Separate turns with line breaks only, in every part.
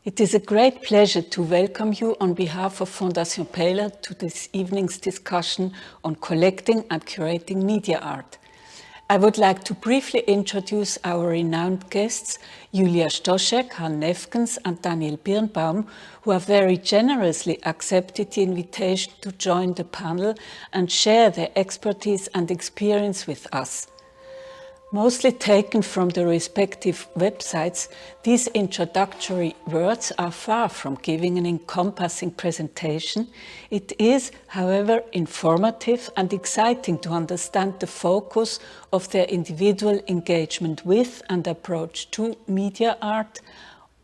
It is a great pleasure to welcome you on behalf of Fondation Paler to this evening's discussion on collecting and curating media art. I would like to briefly introduce our renowned guests, Julia Stoschek, Han Nefkens and Daniel Birnbaum, who have very generously accepted the invitation to join the panel and share their expertise and experience with us. Mostly taken from the respective websites, these introductory words are far from giving an encompassing presentation. It is, however, informative and exciting to understand the focus of their individual engagement with and approach to media art,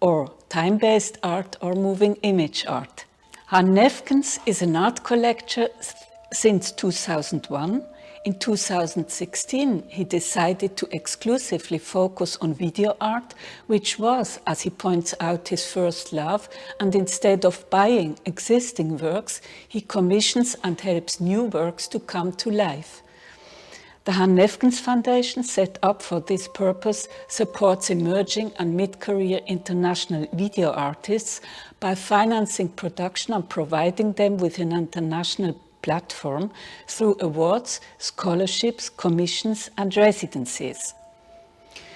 or time-based art or moving image art. Han Nefkens is an art collector since 2001. In 2016, he decided to exclusively focus on video art, which was, as he points out, his first love, and instead of buying existing works, he commissions and helps new works to come to life. The Han Nefkens Foundation, set up for this purpose, supports emerging and mid-career international video artists by financing production and providing them with an international platform through awards, scholarships, commissions and residencies.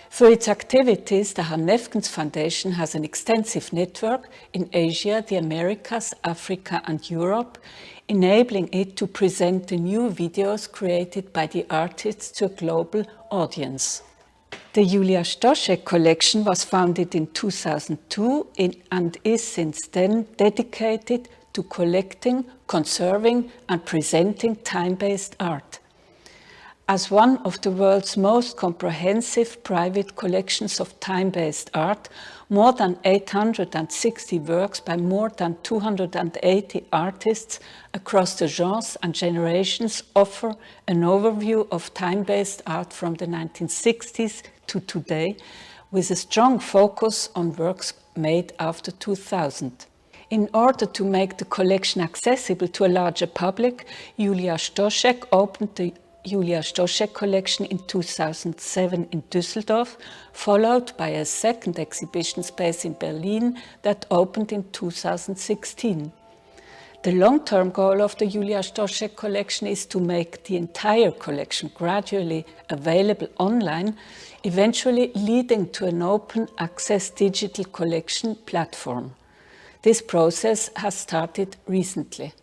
Through its activities, the Han Nefkens Foundation has an extensive network in Asia, the Americas, Africa and Europe, enabling it to present the new videos created by the artists to a global audience. The Julia Stoschek collection was founded in 2002 and is since then dedicated to collecting, conserving and presenting time-based art. As one of the world's most comprehensive private collections of time-based art, more than 860 works by more than 280 artists across the genres and generations offer an overview of time-based art from the 1960s to today, with a strong focus on works made after 2000. In order to make the collection accessible to a larger public, Julia Stoschek opened the Julia Stoschek collection in 2007 in Düsseldorf, followed by a second exhibition space in Berlin that opened in 2016. The long-term goal of the Julia Stoschek collection is to make the entire collection gradually available online, eventually leading to an open access digital collection platform. This process has started recently.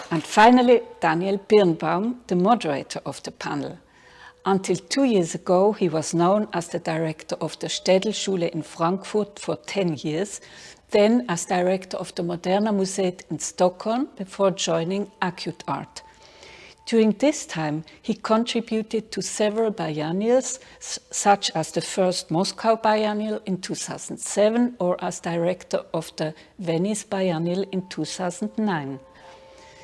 And finally, Daniel Birnbaum, the moderator of the panel. Until 2 years ago, he was known as the director of the Städelschule in Frankfurt for 10 years, then as director of the Moderna Museet in Stockholm before joining Acute Art. During this time, he contributed to several biennials, such as the first Moscow Biennial in 2007 or as director of the Venice Biennial in 2009.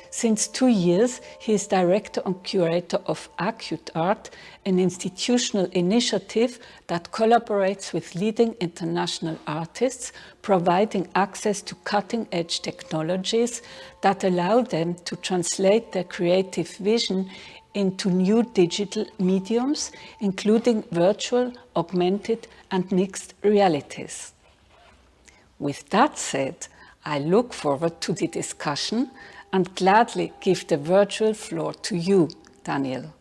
Since 2 years, he is director and curator of Acute Art, an institutional initiative that collaborates with leading international artists, providing access to cutting-edge technologies that allow them to translate their creative vision into new digital mediums, including virtual, augmented, and mixed realities. With that said, I look forward to the discussion and gladly give the virtual floor to you, Daniel.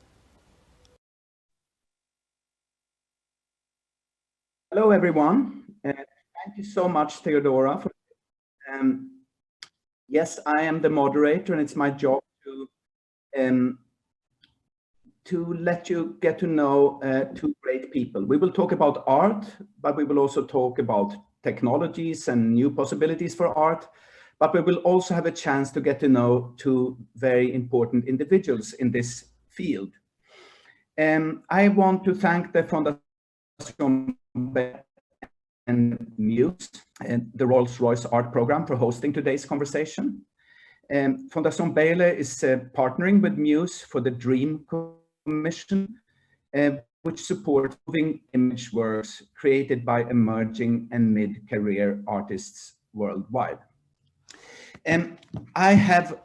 Hello, everyone. Thank you so much, Theodora. Yes, I am the moderator, and it's my job to let you get to know two great people. We will talk about art, but we will also talk about technologies and new possibilities for art. But we will also have a chance to get to know two very important individuals in this field. I want to thank the Fondation and Muse and the Rolls-Royce Art Program for hosting today's conversation. Fondation Baylor is partnering with Muse for the Dream Commission, which supports moving image works created by emerging and mid-career artists worldwide. I have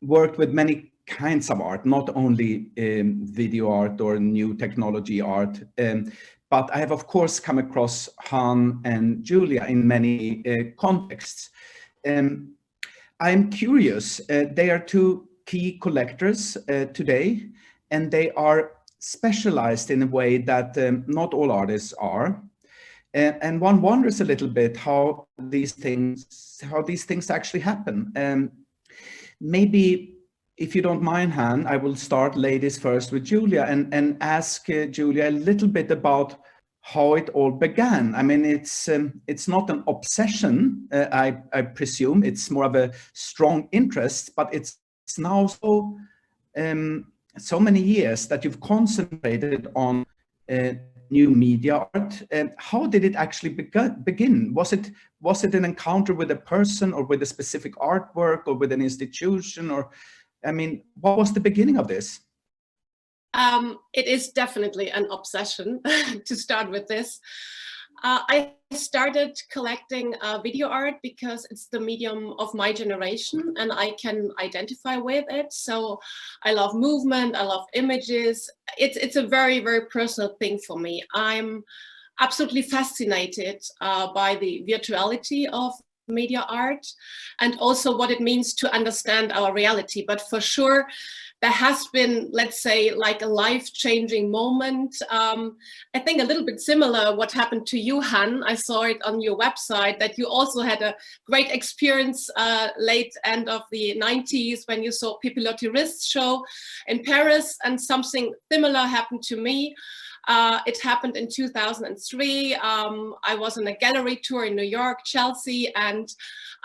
worked with many kinds of art, not only video art or new technology art, but I have, of course, come across Han and Julia in many contexts. I'm curious, they are two key collectors today, and they are specialized in a way that not all artists are. And one wonders a little bit how these things actually happen. Maybe, if you don't mind, Han, I will start ladies first with Julia and ask Julia a little bit about how it all began. I mean, it's not an obsession, I presume. It's more of a strong interest, but it's now so many years that you've concentrated on new media art. How did it actually begin? Was it an encounter with a person, or with a specific artwork, or with an institution, or, I mean, what was the beginning of this?
It is definitely an obsession to start with this. I started collecting video art because it's the medium of my generation and I can identify with it. So I love movement, I love images. It's a very, very personal thing for me. I'm absolutely fascinated by the virtuality of media art and also what it means to understand our reality. But for sure, there has been, let's say, like a life-changing moment. I think a little bit similar what happened to you, Han. I saw it on your website that you also had a great experience late end of the 90s when you saw Pipilotti Wrist show in Paris, and something similar happened to me. It happened in 2003. I was on a gallery tour in New York, Chelsea, and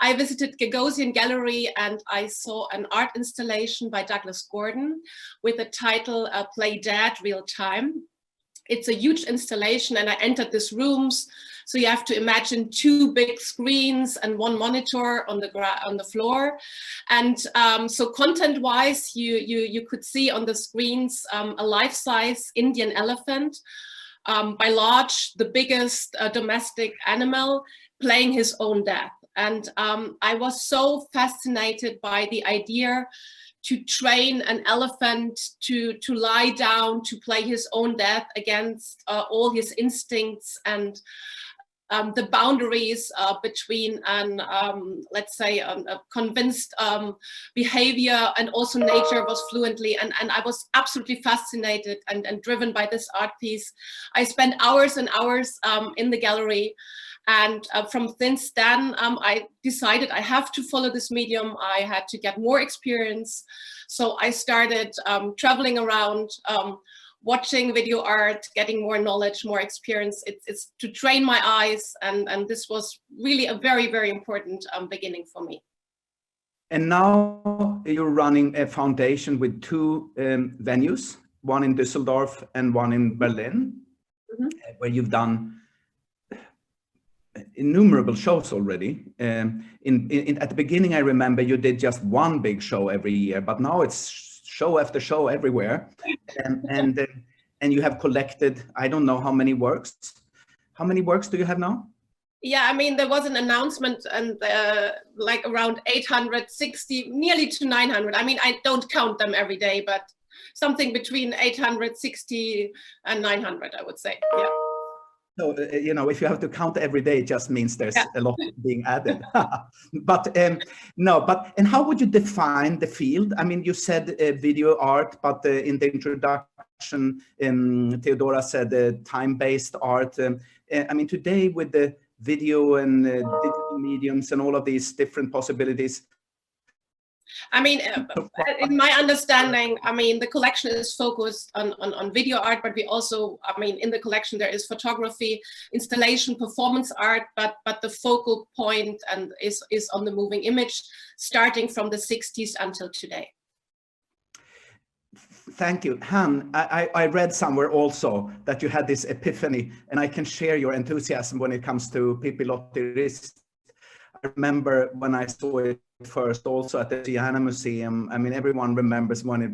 I visited Gagosian Gallery and I saw an art installation by Douglas Gordon with the title Play Dead Real Time. It's a huge installation and I entered these rooms. So you have to imagine two big screens and one monitor on the floor. And so content-wise, you could see on the screens a life-size Indian elephant, by large, the biggest domestic animal, playing his own death. And I was so fascinated by the idea to train an elephant to lie down, to play his own death against all his instincts and the boundaries between let's say, a convinced behavior and also nature was fluently. And I was absolutely fascinated and driven by this art piece. I spent hours and hours in the gallery. And from since then, I decided I have to follow this medium. I had to get more experience. So I started traveling around, watching video art, getting more knowledge, more experience. It's to train my eyes. And this was really a very, very important beginning for me.
And now you're running a foundation with two venues, one in Düsseldorf and one in Berlin, where you've done innumerable shows already. At the beginning, I remember you did just one big show every year, but now it's show after show everywhere. And you have collected, I don't know how many works. How many works do you have now?
Yeah, I mean, there was an announcement and like around 860, nearly to 900. I mean, I don't count them every day, but something between 860 and 900, I would say, yeah.
So, you know, if you have to count every day, it just means there's a lot being added. And how would you define the field? I mean, you said video art, but in the introduction, Theodora said time-based art. I mean, today with the video and digital mediums and all of these different possibilities,
I mean, in my understanding, I mean, the collection is focused on video art, but we also, I mean, in the collection there is photography, installation, performance art, but the focal point and is on the moving image, starting from the 60s until today.
Thank you. Han, I read somewhere also that you had this epiphany, and I can share your enthusiasm when it comes to Pipilotti Wrist. I remember when I saw it first, also at the Diana Museum. I mean, everyone remembers when it,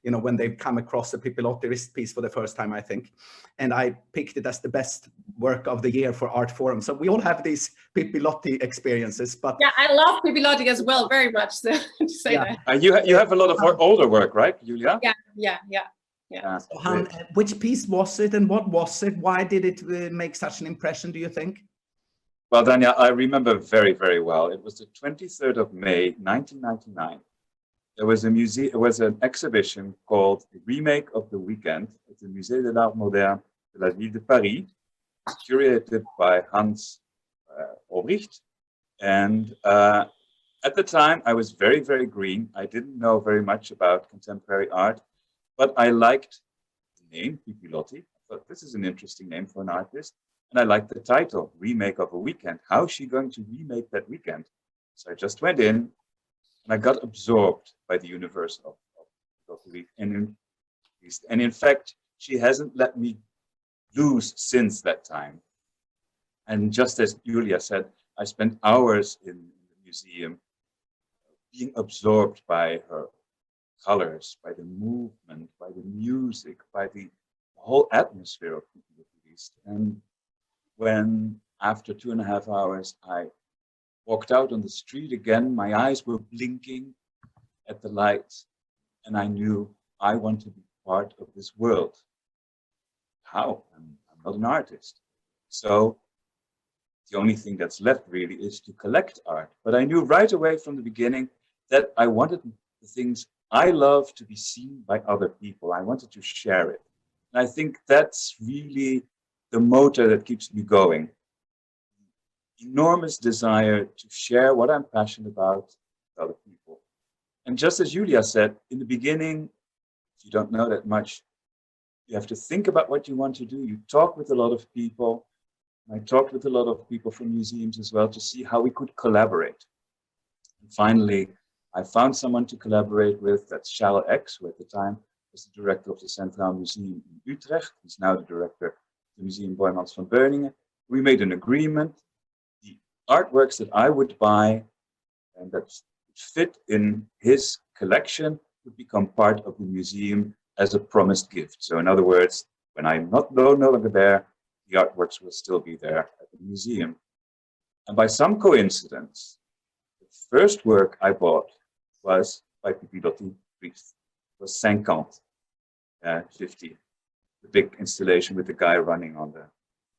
you know, when they come across the Pipilotti Wrist piece for the first time, I think. And I picked it as the best work of the year for Art Forum. So we all have these Pipilotti experiences. But
yeah, I love Pipilotti as well, very much. So, to say that.
You have a lot of older work, right, Julia?
Yeah. Yeah.
So Han, which piece was it and what was it? Why did it make such an impression, do you think?
Well, Dania, I remember very, very well. It was the 23rd of May, 1999. There was a museum, it was an exhibition called Remake of the Weekend at the Musée de l'Art Moderne de la Ville de Paris, curated by Hans Obricht. And at the time, I was very, very green. I didn't know very much about contemporary art, but I liked the name, Pipilotti. I thought this is an interesting name for an artist. And I liked the title, Remake of a Weekend. How is she going to remake that weekend? So I just went in and I got absorbed by the universe of the week. And in fact, she hasn't let me lose since that time. And just as Julia said, I spent hours in the museum being absorbed by her colors, by the movement, by the music, by the whole atmosphere of the East. And when after 2.5 hours, I walked out on the street again, my eyes were blinking at the lights, and I knew I want to be part of this world. How? I'm not an artist. So the only thing that's left really is to collect art. But I knew right away from the beginning that I wanted the things I love to be seen by other people. I wanted to share it. And I think that's really the motor that keeps me going. Enormous desire to share what I'm passionate about with other people. And just as Julia said, in the beginning, if you don't know that much, you have to think about what you want to do. You talk with a lot of people. I talked with a lot of people from museums as well to see how we could collaborate. And finally, I found someone to collaborate with. That's Charles X, who at the time was the director of the Centraal Museum in Utrecht. He's now the director of the Museum Boijmans van Beuningen. We made an agreement. The artworks that I would buy and that fit in his collection would become part of the museum as a promised gift. So in other words, when I'm no longer there, the artworks will still be there at the museum. And by some coincidence, the first work I bought was by Pipilotti. It was 50, the big installation with the guy running on the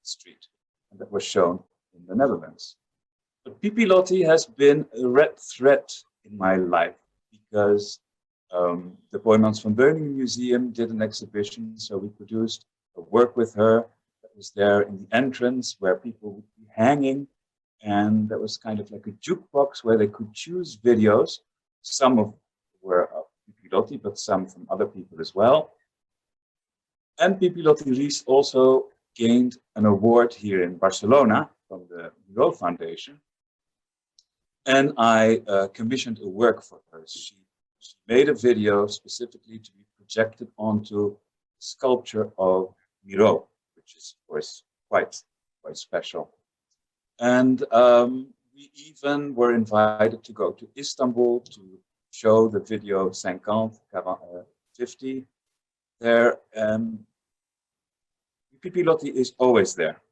street. And that was shown in the Netherlands. But Pipilotti has been a red thread in my life because the Boijmans van Beuningen Museum did an exhibition, so we produced a work with her that was there in the entrance where people would be hanging, and that was kind of like a jukebox where they could choose videos. Some of were of Pipilotti, but some from other people as well. And Pipilotti also gained an award here in Barcelona from the Muse Foundation. And I commissioned a work for her. She made a video specifically to be projected onto the sculpture of Miro, which is, of course, quite special. And we even were invited to go to Istanbul to show the video 50 there. Pipilotti is always there.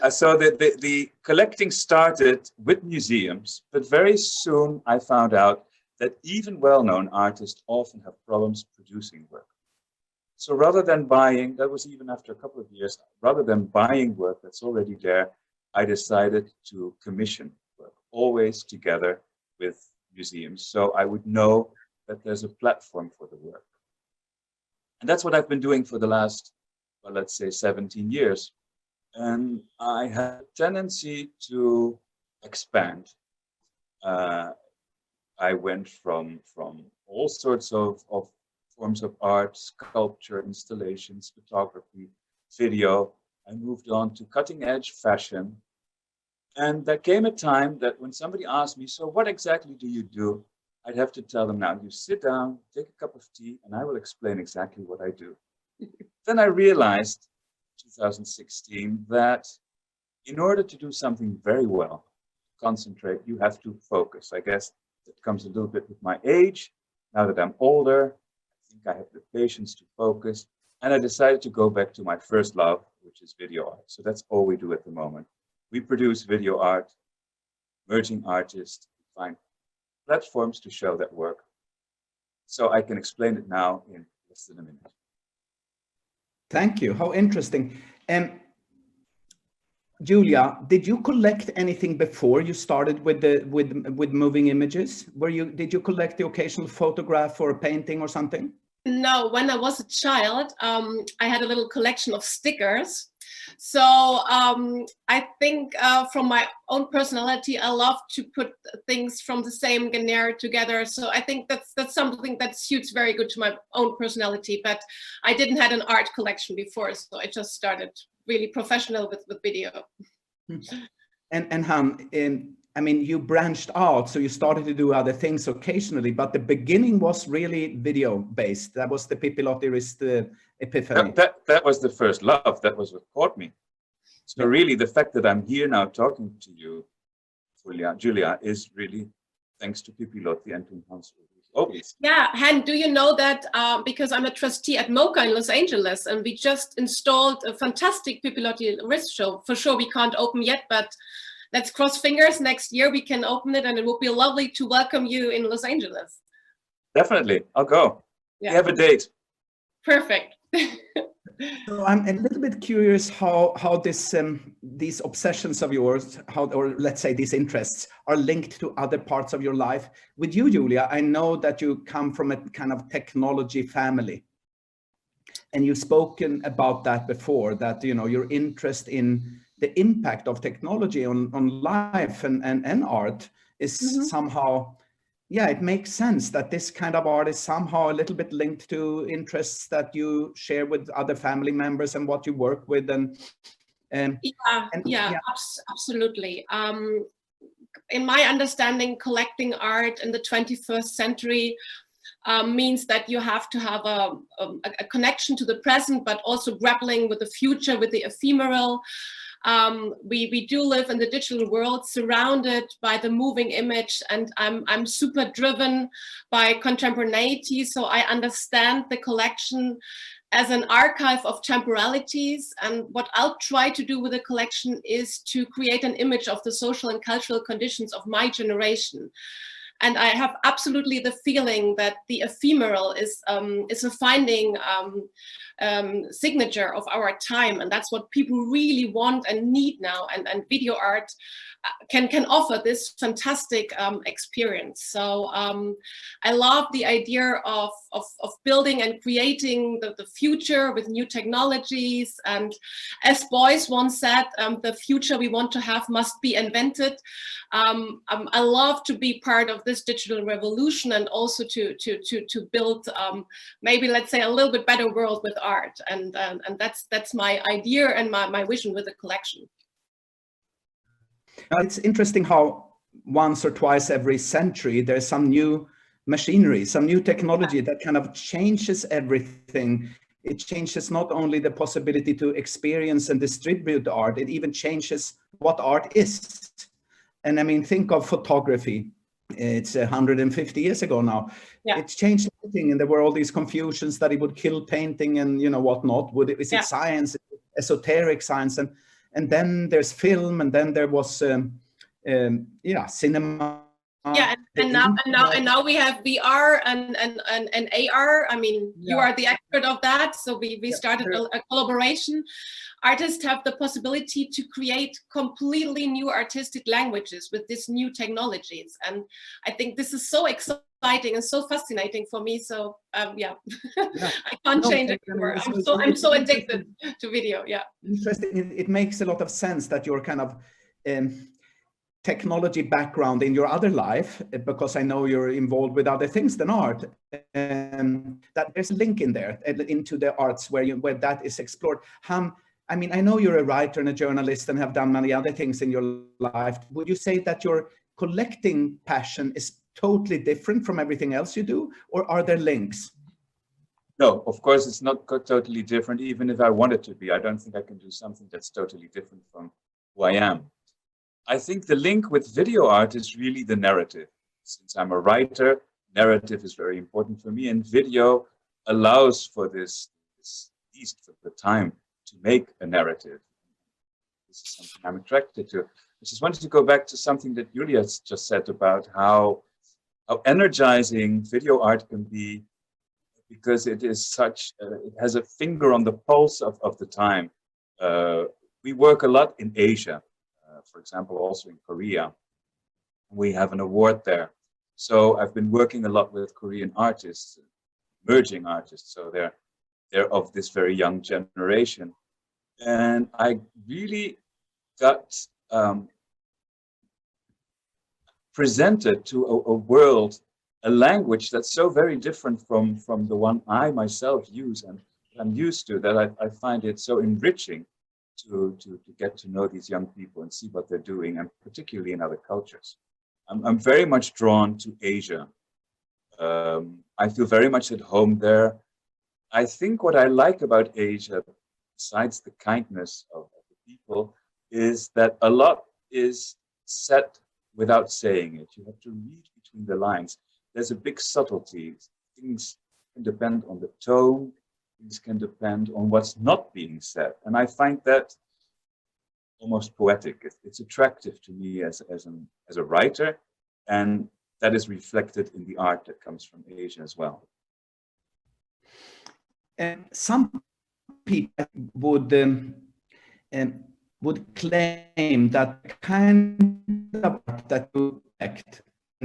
So the collecting started with museums, but very soon I found out that even well-known artists often have problems producing work. So rather than buying, that was even after a couple of years, rather than buying work that's already there, I decided to commission work, always together with museums. So I would know that there's a platform for the work. And that's what I've been doing for the last, well, let's say 17 years. And I have a tendency to expand. I went from all sorts of forms of art, sculpture, installations, photography, video. I moved on to cutting edge fashion. And there came a time that when somebody asked me, so what exactly do you do? I'd have to tell them, now you sit down, take a cup of tea, and I will explain exactly what I do. Then I realized, 2016, that in order to do something very well, concentrate, you have to focus. I guess that comes a little bit with my age. Now that I'm older, I think I have the patience to focus. And I decided to go back to my first love, which is video art. So that's all we do at the moment. We produce video art, emerging artists, find platforms to show that work. so I can explain it now in less than a minute.
Thank you. How interesting. Julia, did you collect anything before you started with moving images? Did you collect the occasional photograph or a painting or something?
No, when I was a child, I had a little collection of stickers. So I think from my own personality, I love to put things from the same genre together. So I think that's something that suits very good to my own personality. But I didn't have an art collection before, so I just started really professional with video.
And Han, I mean, you branched out, so you started to do other things occasionally, but the beginning was really video based. That was the Pippi Lotterist epiphany.
That was the first love. That was what caught me. So really, the fact that I'm here now talking to you, Julia, is really thanks to Pippi Lotti and to Hans Ulrich.
Yeah, Han, do you know that because I'm a trustee at MoCA in Los Angeles, and we just installed a fantastic Pippi Lotterist show. For sure, we can't open yet, but let's cross fingers. Next year we can open it, and it will be lovely to welcome you in Los Angeles.
Definitely, I'll go. Yeah. We have a date.
Perfect.
So I'm a little bit curious how this these obsessions of yours, or let's say these interests, are linked to other parts of your life. With you, Julia, I know that you come from a kind of technology family, and you've spoken about that before. That your interest in the impact of technology on life and art is somehow. Yeah, it makes sense that this kind of art is somehow a little bit linked to interests that you share with other family members and what you work with.
Absolutely. In my understanding, collecting art in the 21st century means that you have to have a connection to the present, but also grappling with the future, with the ephemeral. We do live in the digital world, surrounded by the moving image, and I'm super driven by contemporaneity. So I understand the collection as an archive of temporalities. And what I'll try to do with the collection is to create an image of the social and cultural conditions of my generation. And I have absolutely the feeling that the ephemeral is a finding signature of our time, and that's what people really want and need now. And video art can offer this fantastic experience. So I love the idea of building and creating the future with new technologies. And as Beuys once said, the future we want to have must be invented. I love to be part of this digital revolution, and also to build maybe, let's say, a little bit better world with art. And that's my idea and my vision with the collection.
Now, it's interesting how once or twice every century there's some new machinery, some new technology that kind of changes everything. It changes not only the possibility to experience and distribute art, it even changes what art is. And I mean, think of photography. It's 150 years ago now. Yeah. It's changed everything, and there were all these confusions that it would kill painting and whatnot. Is it science, esoteric science? And then there's film, and then there was cinema.
Yeah, and now we have VR and AR. I mean, you are the expert of that. So we started a collaboration. Artists have the possibility to create completely new artistic languages with these new technologies, and I think this is so exciting and so fascinating for me. So I can't change it anymore. I'm so addicted to video. Yeah,
interesting. It makes a lot of sense that your kind of technology background in your other life, because I know you're involved with other things than art, that there's a link in there into the arts where that is explored. I mean, I know you're a writer and a journalist and have done many other things in your life. Would you say that your collecting passion is totally different from everything else you do, or are there links?
No, of course it's not totally different. Even if I wanted to be, I don't think I can do something that's totally different from who I am. I think the link with video art is really the narrative. Since I'm a writer, narrative is very important for me, and video allows for this at least for the time, to make a narrative. This is something I'm attracted to. I just wanted to go back to something that Julia just said about how how energizing video art can be, because it is such, it has a finger on the pulse of the time. We work a lot in Asia, for example, also in Korea. We have an award there. So I've been working a lot with Korean artists, emerging artists. So they're of this very young generation. And I really got presented to a world, a language that's so very different from the one I myself use and I'm used to, that I find it so enriching to get to know these young people and see what they're doing, and particularly in other cultures. I'm very much drawn to Asia. I feel very much at home there. I think what I like about Asia, besides the kindness of the people, is that a lot is said without saying it. You have to read between the lines. There's a big subtlety. Things can depend on the tone. Things can depend on what's not being said. And I find that almost poetic. It's attractive to me as a writer, and that is reflected in the art that comes from Asia as well.
Some people would claim that the kind of art that you act,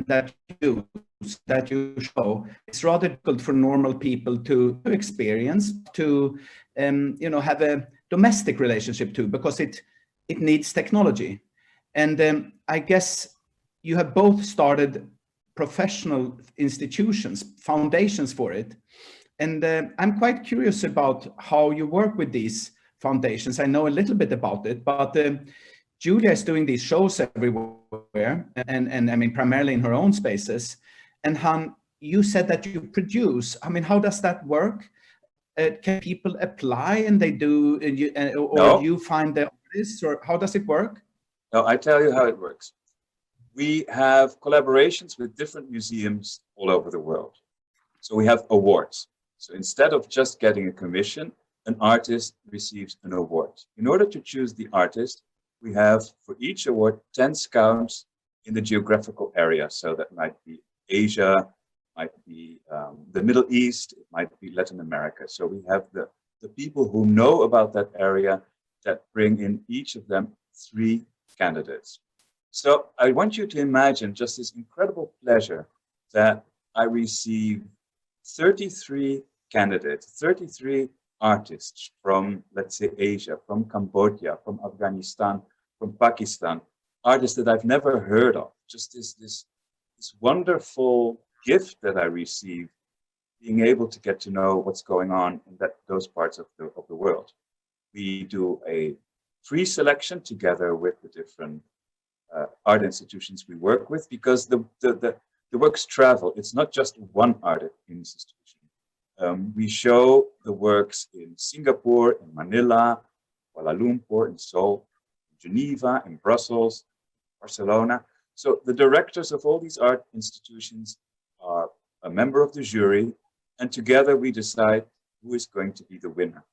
that you show, it's rather difficult for normal people to experience, to have a domestic relationship to, because it needs technology. And I guess you have both started professional institutions, foundations for it. And I'm quite curious about how you work with these foundations. I know a little bit about it, but Julia is doing these shows everywhere, and I mean, primarily in her own spaces. And Han, you said that you produce. I mean, how does that work? Can people apply and they do, or
No.
you find the artists, or how does it work?
No, I tell you how it works. We have collaborations with different museums all over the world. So we have awards. So instead of just getting a commission, an artist receives an award. In order to choose the artist, we have for each award 10 scouts in the geographical area. So that might be Asia, might be the Middle East, it might be Latin America. So we have the people who know about that area that bring in each of them 3 candidates. So I want you to imagine just this incredible pleasure that I receive 33 candidates, 33 artists from, let's say, Asia, from Cambodia, from Afghanistan, from Pakistan, artists that I've never heard of. Just this wonderful gift that I receive, being able to get to know what's going on in those parts of the world. We do a pre-selection together with the different art institutions we work with, because the works travel. It's not just one art institution. We show the works in Singapore, in Manila, Kuala Lumpur, in Seoul, in Geneva, in Brussels, Barcelona. So the directors of all these art institutions are a member of the jury, and together we decide who is going to be the winner.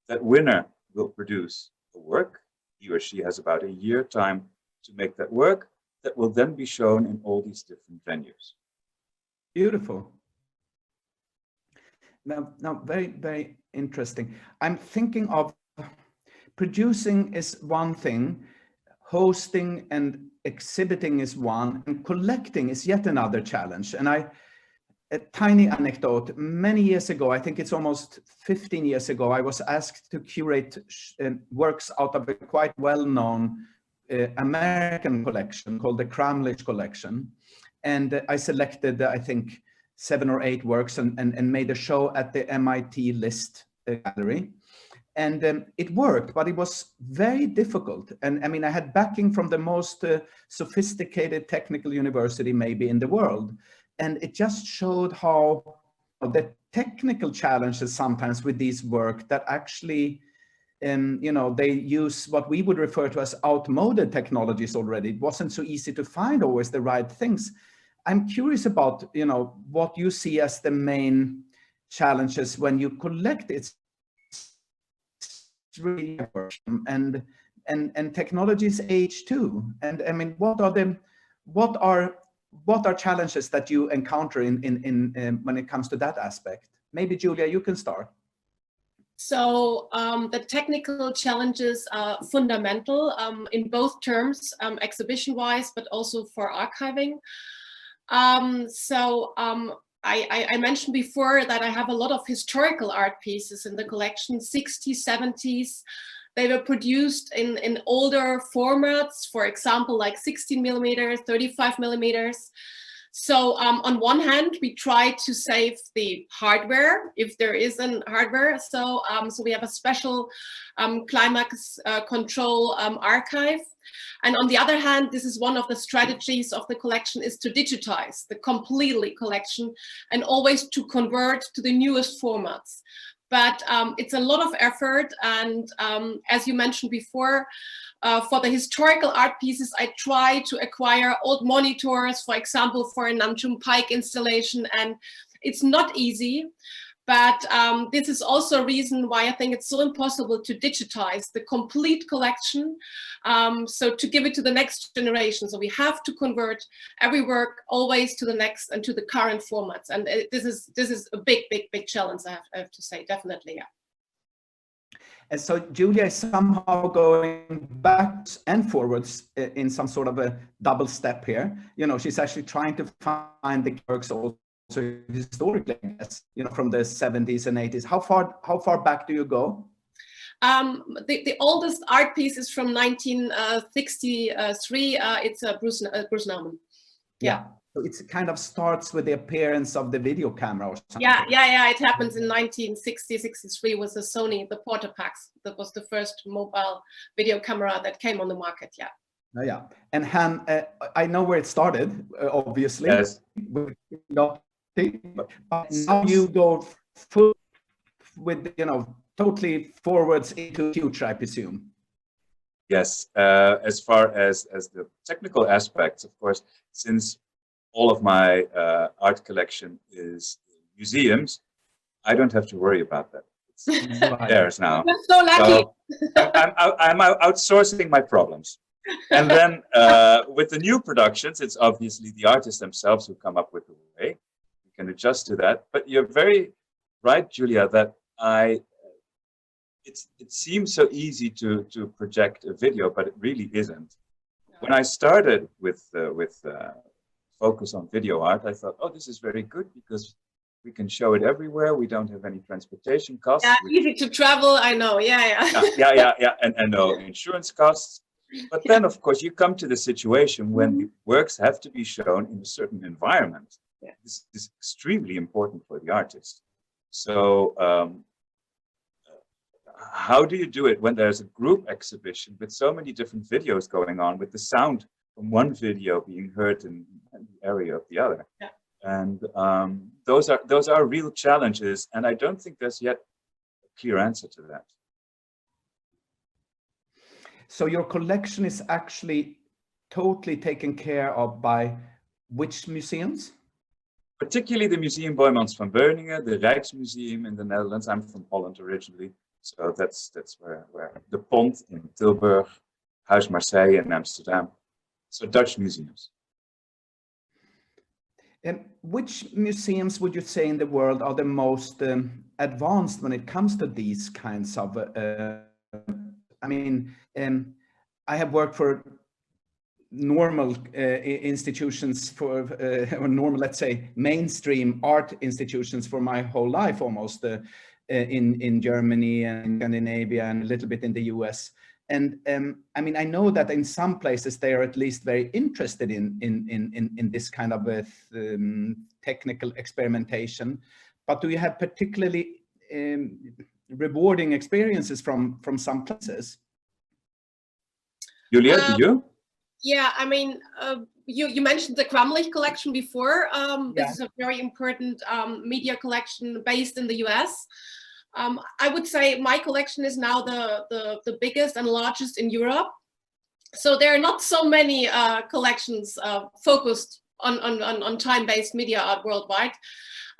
That winner will produce a work. He or she has about a year time to make that work, that will then be shown in all these different venues.
Beautiful. Now, very, very interesting. I'm thinking of producing is one thing, hosting and exhibiting is one, and collecting is yet another challenge. And a tiny anecdote, many years ago, I think it's almost 15 years ago, I was asked to curate works out of a quite well-known American collection called the Cramlich collection. And I selected, I think, 7 or 8 works and made a show at the MIT List Gallery. And it worked, but it was very difficult. And I mean, I had backing from the most sophisticated technical university maybe in the world. And it just showed how the technical challenges sometimes with these work that actually, they use what we would refer to as outmoded technologies already. It wasn't so easy to find always the right things. I'm curious about, what you see as the main challenges when you collect it. Really, and technologies age too. And I mean, what are what are challenges that you encounter in when it comes to that aspect? Maybe Julia, you can start.
So the technical challenges are fundamental in both terms, exhibition-wise, but also for archiving. I mentioned before that I have a lot of historical art pieces in the collection, 60s, 70s. They were produced in older formats, for example, like 16 millimeters, 35 millimeters. So on one hand, we try to save the hardware, if there isn't hardware. So we have a special climax control archive. And on the other hand, this is one of the strategies of the collection, is to digitize the completely collection and always to convert to the newest formats. But it's a lot of effort. And as you mentioned before, for the historical art pieces, I try to acquire old monitors, for example, for a Nam June Paik installation. And it's not easy. But this is also a reason why I think it's so impossible to digitize the complete collection. So to give it to the next generation. So we have to convert every work always to the next and to the current formats. And this is a big challenge, I have to say, definitely, yeah.
And so Julia is somehow going back and forwards in some sort of a double step here. You know, she's actually trying to find the works also historically, I guess, you know, from the 70s and 80s. How far back do you go?
The oldest art piece is from 1963. It's Bruce Nauman. Yeah.
So it kind of starts with the appearance of the video camera or something.
Yeah. It happens in 1960, 63 with the Sony, the Portapax. That was the first mobile video camera that came on the market. Yeah.
Yeah. And Han, I know where it started, obviously.
Yes.
But now you go full with, you know, totally forwards into the future, I presume.
Yes, as far as the technical aspects, of course, since all of my art collection is museums, I don't have to worry about that. It's theirs now.
You're so lucky.
So I'm outsourcing my problems. And then with the new productions, it's obviously the artists themselves who come up with the way. You can adjust to that. But you're very right, Julia, that it seems so easy to project a video, but it really isn't. When I started with focus on video art, I thought, oh, this is very good because we can show it everywhere. We don't have any transportation costs.
Yeah, easy to travel. I know. Yeah.
And no insurance costs. But then, of course, you come to the situation when the works have to be shown in a certain environment.
Yeah.
This is extremely important for the artist. So how do you do it when there's a group exhibition with so many different videos going on, with the sound from one video being heard in the area of the other?
Yeah.
And those are real challenges, and I don't think there's yet a clear answer to that.
So your collection is actually totally taken care of by which museums?
Particularly the Museum Boijmans van Beuningen, the Rijksmuseum in the Netherlands. I'm from Holland originally, so that's where the Pont in Tilburg, Huis Marseille in Amsterdam. So Dutch museums.
And which museums would you say in the world are the most advanced when it comes to these kinds of I mean, I have worked for normal institutions or normal, let's say, mainstream art institutions for my whole life, almost in Germany and Scandinavia and a little bit in the US. And I mean, I know that in some places they are at least very interested in this kind of technical experimentation. But do you have particularly rewarding experiences from some places?
Julia, do you?
Yeah, I mean, you mentioned the Kramlich collection before. This is a very important media collection based in the US. I would say my collection is now the biggest and largest in Europe. So there are not so many collections focused on time-based media art worldwide.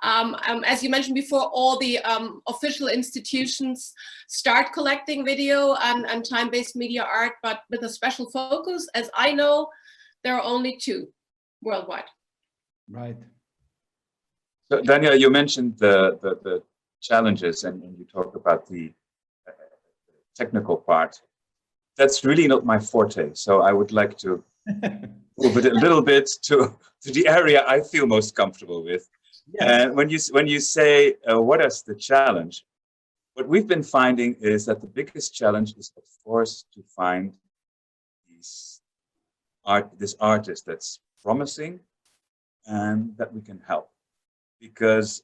As you mentioned before, all the official institutions start collecting video and time-based media art, but with a special focus. As I know, there are only 2 worldwide.
Right.
So Daniel, you mentioned the challenges and you talked about the technical part. That's really not my forte. So I would like to move it a little bit to the area I feel most comfortable with.
Yes.
And when you say what is the challenge, what we've been finding is that the biggest challenge is, of course, to find this artist that's promising and that we can help. Because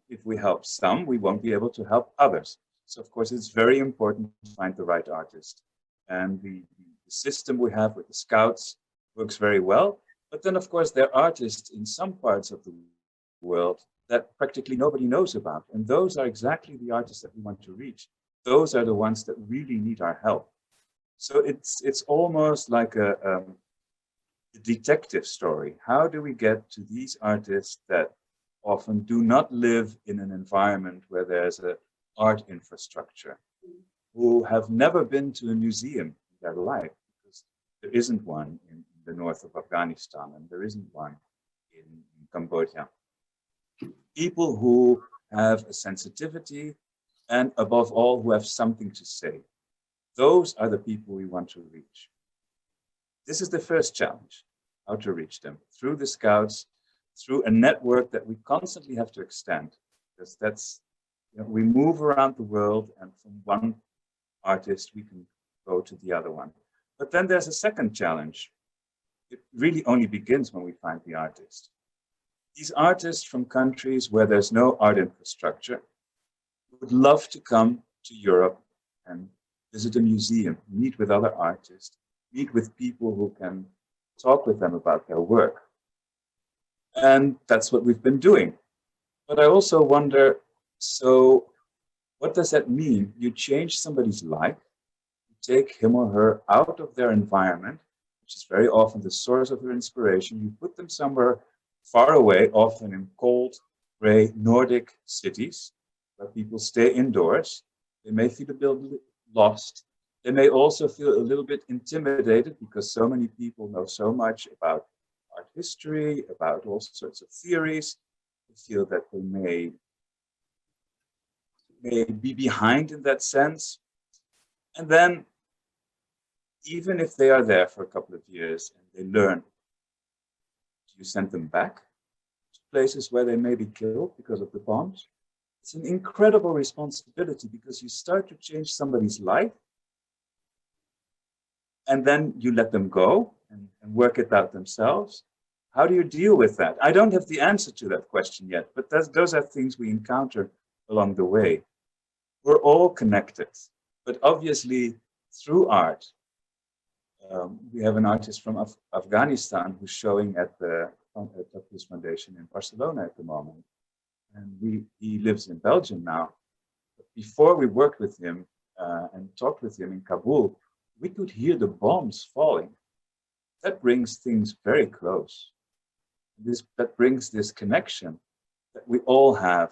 if we help some, we won't be able to help others. So, of course, it's very important to find the right artist. And the system we have with the scouts works very well. But then, of course, there are artists in some parts of the world that practically nobody knows about. And those are exactly the artists that we want to reach. Those are the ones that really need our help. So it's almost like a detective story. How do we get to these artists that often do not live in an environment where there's an art infrastructure, who have never been to a museum in their life, because there isn't one in the north of Afghanistan and there isn't one in Cambodia. People who have a sensitivity and above all, who have something to say. Those are the people we want to reach. This is the first challenge, how to reach them through the scouts, through a network that we constantly have to extend, because that's, we move around the world and from one artist we can go to the other one. But then there's a second challenge. It really only begins when we find the artist. These artists from countries where there's no art infrastructure would love to come to Europe and visit a museum, meet with other artists, meet with people who can talk with them about their work. And that's what we've been doing. But I also wonder, so what does that mean? You change somebody's life, you take him or her out of their environment, which is very often the source of their inspiration. You put them somewhere far away, often in cold, gray, Nordic cities, where people stay indoors. They may feel a bit lost. They may also feel a little bit intimidated because so many people know so much about art history, about all sorts of theories. They feel that they may be behind in that sense. And then, even if they are there for a couple of years and they learn, do you send them back to places where they may be killed because of the bombs? It's an incredible responsibility because you start to change somebody's life and then you let them go and work it out themselves. How do you deal with that? I don't have the answer to that question yet, but those are things we encounter along the way. We're all connected, but obviously through art. We have an artist from Afghanistan who's showing at the Topicus Foundation in Barcelona at the moment. And he lives in Belgium now. But before we worked with him and talked with him in Kabul, we could hear the bombs falling. That brings things very close. That brings this connection that we all have,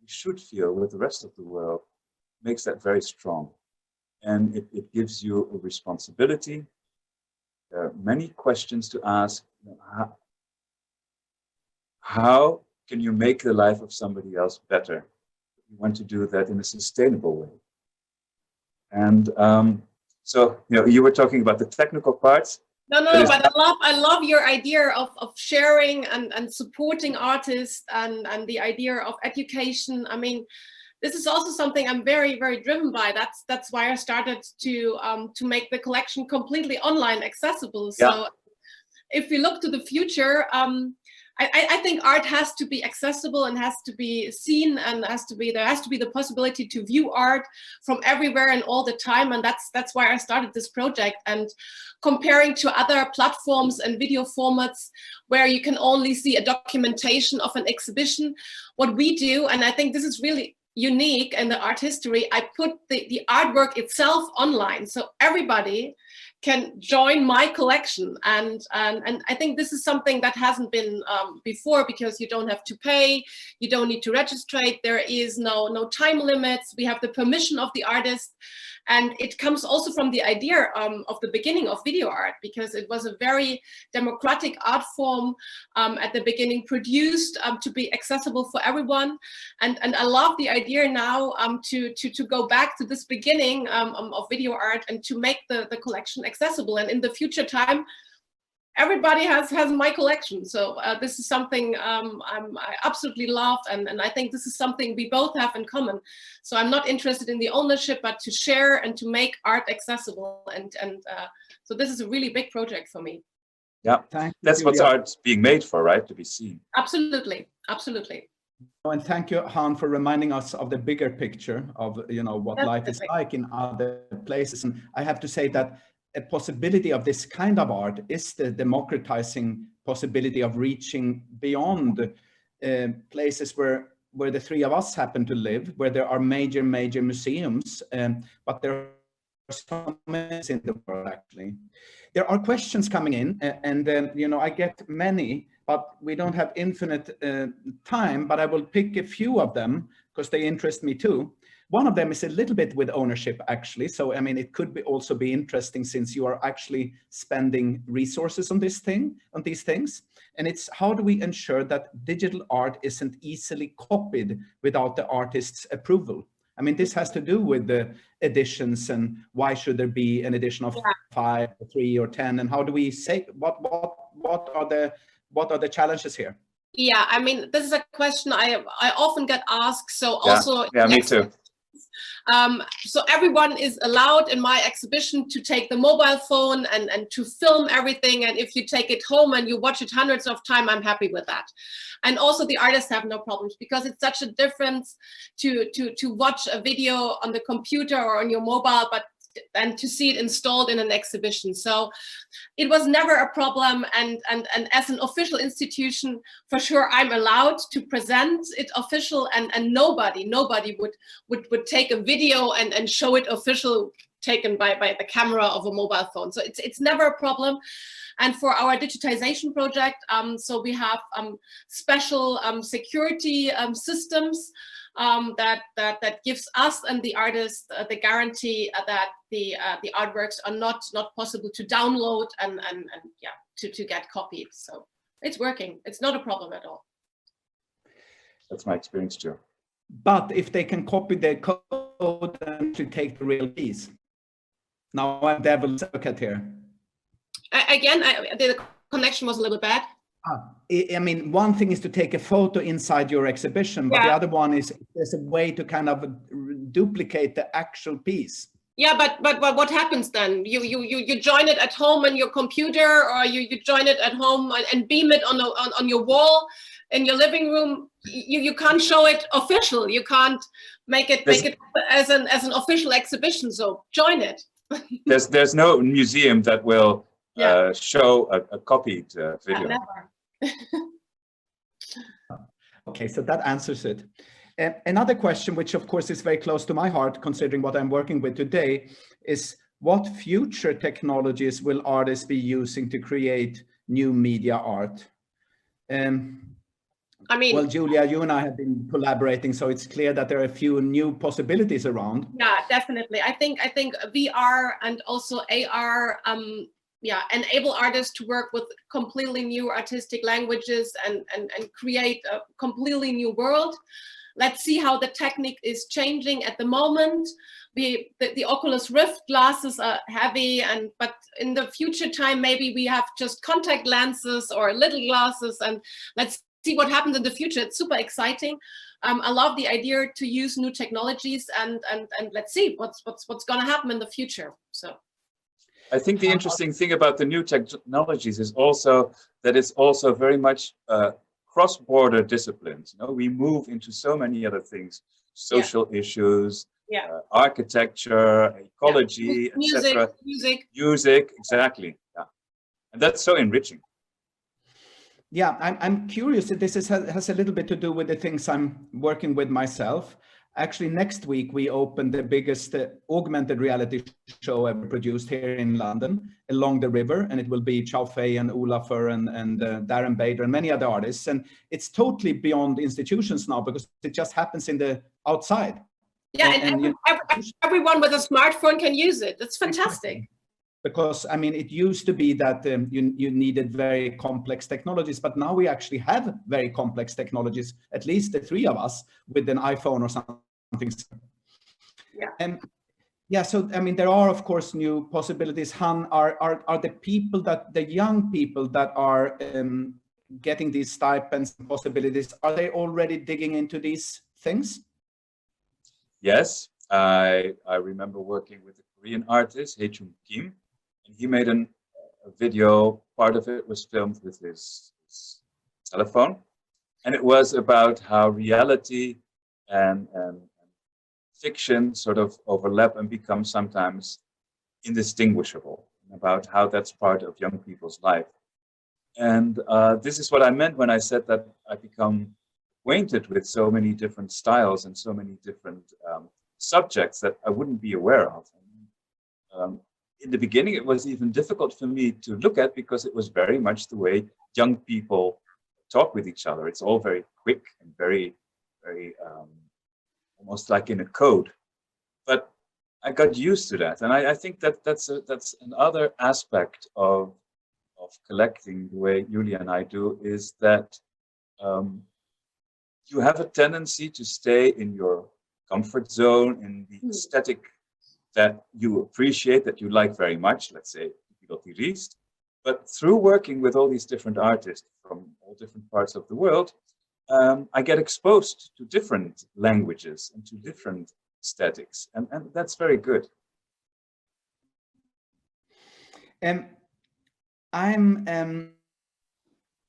we should feel with the rest of the world, makes that very strong. And it gives you a responsibility. There are many questions to ask. How can you make the life of somebody else better? You want to do that in a sustainable way. And so, you were talking about the technical parts.
No, but I love your idea of sharing and supporting artists and the idea of education. I mean, this is also something I'm very, very driven by. That's why I started to make the collection completely online accessible. So
yeah.
If we look to the future, I think art has to be accessible and has to be seen, and there has to be the possibility to view art from everywhere and all the time. And that's why I started this project. And comparing to other platforms and video formats where you can only see a documentation of an exhibition, what we do, and I think this is really unique in the art history, I put the artwork itself online, so everybody can join my collection, and I think this is something that hasn't been before, because you don't have to pay, you don't need to register, there is no time limits, we have the permission of the artist, And it comes also from the idea of the beginning of video art, because it was a very democratic art form at the beginning, produced to be accessible for everyone. And I love the idea now to go back to this beginning of video art and to make the collection accessible. And in the future time, everybody has my collection. So this is something I absolutely love, and I think this is something we both have in common. So I'm not interested in the ownership, but to share and to make art accessible. And so this is a really big project for me.
Yeah, that's what art's being made for, right? To be seen.
Absolutely, absolutely.
And thank you, Han, for reminding us of the bigger picture of, you know, what life is like in other places. And I have to say that a possibility of this kind of art is the democratizing possibility of reaching beyond places where the three of us happen to live, where there are major museums, but there are so many in the world, actually. There are questions coming in, and you know, I get many, but we don't have infinite time, but I will pick a few of them because they interest me too. One of them is a little bit with ownership, actually. So, I mean, it could be also be interesting since you are actually spending resources on these things. And it's, how do we ensure that digital art isn't easily copied without the artist's approval? I mean, this has to do with the editions and why should there be an edition of 5, or 3, or 10? And how do we say, what are the challenges here?
Yeah, I mean, this is a question I often get asked. So also,
yeah, me too.
So everyone is allowed in my exhibition to take the mobile phone and to film everything. And if you take it home and you watch it hundreds of times, I'm happy with that. And also the artists have no problems, because it's such a difference to watch a video on the computer or on your mobile, but and to see it installed in an exhibition. So it was never a problem, and as an official institution, for sure, I'm allowed to present it official, and nobody would take a video and show it official, taken by the camera of a mobile phone. So it's never a problem. And for our digitization project, so we have special security systems that gives us and the artist the guarantee that the artworks are not possible to download and yeah, to get copied. So it's working. It's not a problem at all.
That's my experience too.
But if they can copy the code and to take the real piece. Now I'm devil's advocate here.
Again, the connection was a little bad.
I mean, one thing is to take a photo inside your exhibition, but the other one is there's a way to kind of duplicate the actual piece.
Yeah, but what happens then? You join it at home on your computer, or you join it at home and beam it on your wall in your living room. You can't show it official. You can't make it as an official exhibition. So join it.
There's no museum that will show a copied video.
Never.
Okay, so that answers it. Another question, which of course is very close to my heart, considering what I'm working with today, is what future technologies will artists be using to create new media art? I mean, well, Julia, you and I have been collaborating, so it's clear that there are a few new possibilities around.
Yeah, definitely. I think VR and also AR enable artists to work with completely new artistic languages and create a completely new world. Let's see how the technique is changing at the moment. The Oculus Rift glasses are heavy, but in the future time, maybe we have just contact lenses or little glasses, and let's see what happens in the future. It's super exciting. I love the idea to use new technologies, and let's see what's going to happen in the future. So
I think the interesting thing about the new technologies is also that it's also very much cross-border disciplines. You know, we move into so many other things: social issues, architecture, ecology, etc. Music, exactly. Yeah, and that's so enriching.
Yeah, I'm curious. This has a little bit to do with the things I'm working with myself. Actually, next week we open the biggest augmented reality show ever produced here in London, Along the River, and it will be Chow Fei and Olafur and Darren Bader and many other artists. And it's totally beyond institutions now because it just happens in the outside.
Yeah, and everyone with a smartphone can use it. That's fantastic.
Exactly. Because I mean, it used to be that you needed very complex technologies, but now we actually have very complex technologies, at least the three of us, with an iPhone or something.
Yeah.
And yeah, so I mean, there are of course new possibilities. Han, are the people the young people that are getting these stipends and possibilities, are they already digging into these things?
Yes, I remember working with a Korean artist, Haechung Kim, and he made a video. Part of it was filmed with his telephone, and it was about how reality and fiction sort of overlap and become sometimes indistinguishable, about how that's part of young people's life. And this is what I meant when I said that I become acquainted with so many different styles and so many different subjects that I wouldn't be aware of. In the beginning, it was even difficult for me to look at because it was very much the way young people talk with each other. It's all very quick and very, very almost like in a code. But I got used to that, and I think that that's another aspect of collecting the way Julia and I do, is that you have a tendency to stay in your comfort zone, in the aesthetic that you appreciate, that you like very much, let's say, Riest. But through working with all these different artists from all different parts of the world, I get exposed to different languages and to different aesthetics, and that's very good.
I'm a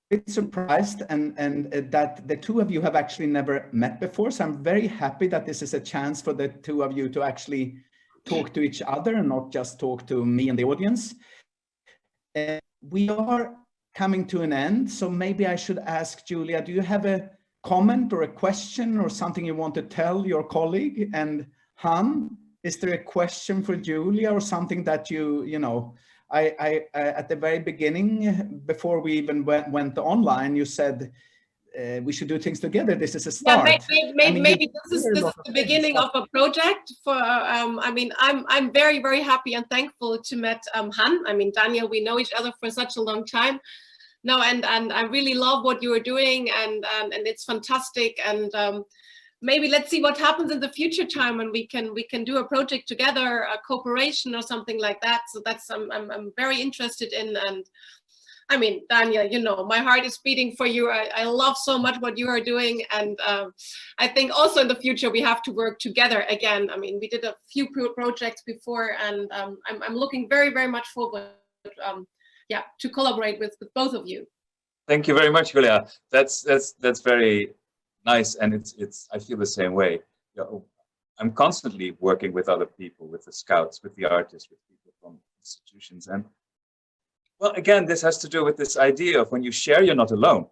bit surprised and that the two of you have actually never met before, so I'm very happy that this is a chance for the two of you to actually talk to each other and not just talk to me and the audience. We are coming to an end, so maybe I should ask Julia, do you have a comment or a question or something you want to tell your colleague? And Han, is there a question for Julia or something that you know, I at the very beginning, before we even went online, you said we should do things together. This is a start.
Yeah, maybe this is the beginning of a project. For I mean, I'm very, very happy and thankful to meet Han. I mean, Daniel, we know each other for such a long time. No, and I really love what you are doing, and it's fantastic. And maybe let's see what happens in the future time when we can do a project together, a cooperation or something like that. So that's I'm very interested in. And I mean, Daniel, you know, my heart is beating for you. I love so much what you are doing, and I think also in the future we have to work together again. I mean, we did a few projects before, and I'm looking very, very much forward. Yeah, to collaborate with both of you.
Thank you very much, Julia. That's very nice, and it's I feel the same way. You know, I'm constantly working with other people, with the scouts, with the artists, with people from institutions, and well, again, this has to do with this idea of when you share, you're not alone.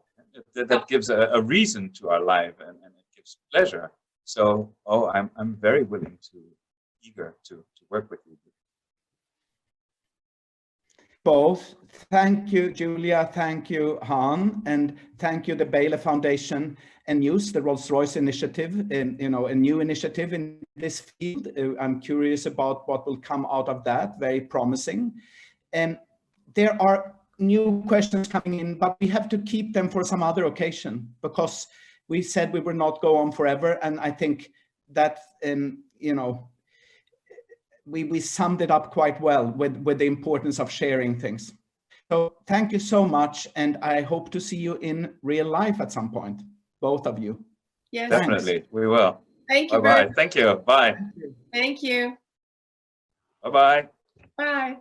That gives a reason to our life, and it gives pleasure. So, I'm very willing eager to work with you.
Both. Thank you, Julia. Thank you, Han, and thank you, the Baylor Foundation and Muse, the Rolls-Royce initiative, you know, a new initiative in this field. I'm curious about what will come out of that. Very promising. And there are new questions coming in, but we have to keep them for some other occasion, because we said we will not go on forever. And I think that, you know, we summed it up quite well with the importance of sharing things. So thank you so much. And I hope to see you in real life at some point, both of you.
Yes,
definitely. Thanks. We will.
Thank you.
Bye-bye. Thank you. Bye.
Thank you.
Bye-bye.
Bye.